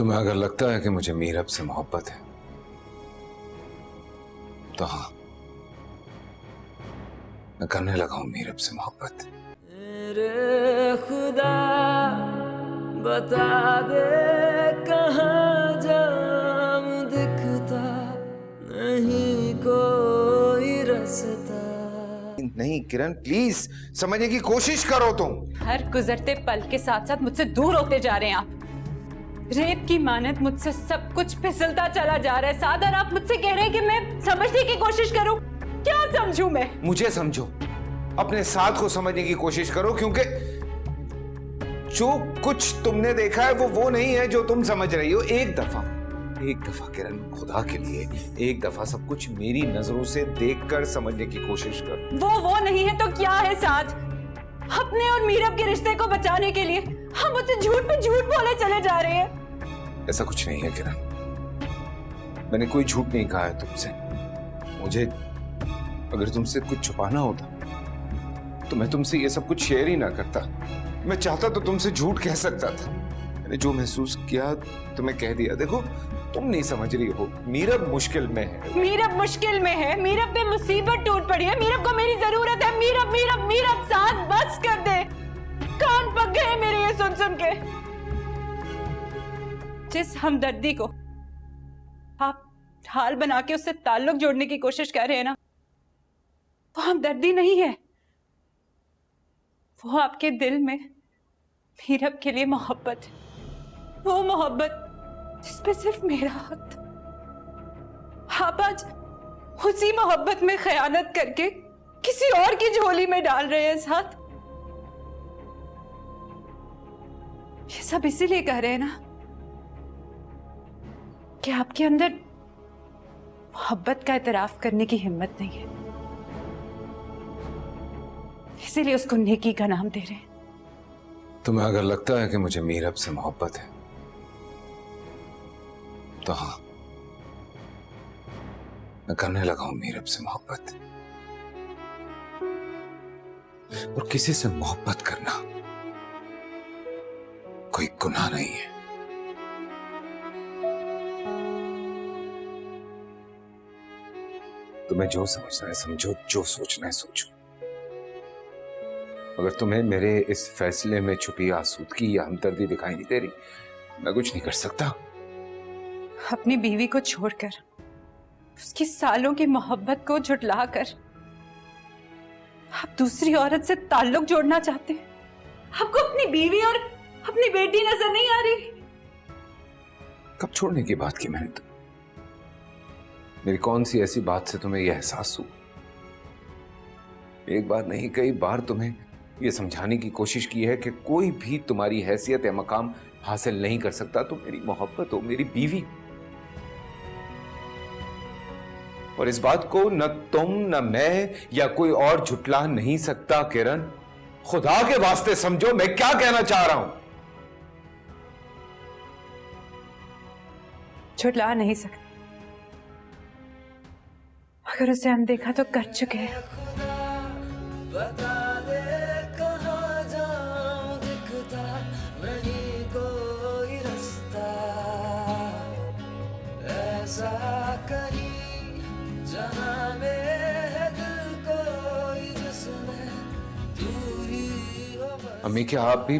तुम्हें अगर लगता है कि मुझे मीरब से मोहब्बत है तो हाँ, मैं करने लगा हूं मीरब से मोहब्बत। मेरे खुदा बता दे कहाँ जाऊं, दिखता नहीं कोई रास्ता। नहीं किरण, प्लीज समझने की कोशिश करो तुम। हर गुजरते पल के साथ साथ मुझसे दूर होते जा रहे हैं आप। रेत की मानत मुझसे सब कुछ फिसलता चला जा रहा है साद, और आप मुझसे कह रहे हैं कि मैं समझने की कोशिश करूं। क्या समझूं मैं? मुझे समझो, अपने साथ को समझने की कोशिश करो, क्योंकि जो कुछ तुमने देखा है वो नहीं है जो तुम समझ रही हो। एक दफा किरण, खुदा के लिए एक दफा सब कुछ मेरी नजरों से देखकर समझने की कोशिश करो। वो नहीं है तो क्या है साद? अपने और मीरब के रिश्ते को बचाने के लिए हम मुझसे झूठ पे झूठ बोले चले जा रहे हैं। ऐसा कुछ नहीं है किरण, मैंने कोई झूठ नहीं कहा है तुमसे। मुझे अगर तुमसे कुछ छुपाना होता तो मैं तुमसे ये सब कुछ शेयर ही ना करता। मैं चाहता तो तुमसे झूठ कह सकता था। मैंने जो महसूस किया तुम्हें कह दिया। देखो, तुम नहीं समझ रही हो, मीरब मुश्किल में है। मीरब मुश्किल में है, मीरब पे मुसीबत टूट पड़ी है, मीरब को मेरी जरूरत है। मीरब मीरब मीरब साथ बस कर दे। कान पक गए मेरे ये सुन सुन के। जिस हमदर्दी को आप ढाल बना के उससे ताल्लुक जोड़ने की कोशिश कर रहे हैं ना, वो हमदर्दी नहीं है। वो आपके दिल में मीरब के लिए मोहब्बत है। वो मोहब्बत जिसपे सिर्फ मेरा हक था। आप आज उसी मोहब्बत में खयानत करके किसी और की झोली में डाल रहे हैं साथ। ये सब इसीलिए कह रहे हैं ना कि आपके अंदर मोहब्बत का एतराफ करने की हिम्मत नहीं है, इसीलिए उसको नेकी का नाम दे रहे हैं। तुम्हें अगर लगता है कि मुझे मीरब से मोहब्बत है तो हाँ, मैं करने लगा हूं मीरब से मोहब्बत। और किसी से मोहब्बत करना कोई गुनाह नहीं है। तुम्हें जो समझना है समझो, जो सोचना है सोचो। अगर तुम्हें मेरे इस फैसले में छुपी आसूदगी या हमदर्दी दिखाई नहीं दे रही, मैं कुछ नहीं कर सकता। अपनी बीवी को छोड़कर, उसकी सालों की मोहब्बत को झुठलाकर आप दूसरी औरत से ताल्लुक जोड़ना चाहते हैं। आपको अपनी बीवी और अपनी बेटी नजर नहीं आ रही? कब छोड़ने की बात की मैंने? तो मेरी कौन सी ऐसी बात से तुम्हें यह एहसास हुआ? एक बार नहीं, कई बार तुम्हें यह समझाने की कोशिश की है कि कोई भी तुम्हारी हैसियत या मकाम हासिल नहीं कर सकता। तुम मेरी मोहब्बत हो, मेरी बीवी। और इस बात को न तुम, न मैं या कोई और झुटला नहीं सकता। किरण, खुदा के वास्ते समझो मैं क्या कहना चाह रहा हूं। झुठला नहीं सकते। अगर उसे अनदेखा तो कर चुके हैं। बता दे कहाँ जाऊं, दिखता नहीं कोई रास्ता। ऐसा कहीं जहां में है दिल कोई जिसमें दूरी हो। अम्मी, क्या आप भी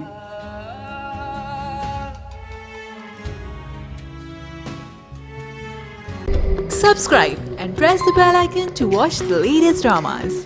Subscribe and press the bell icon to watch the latest dramas.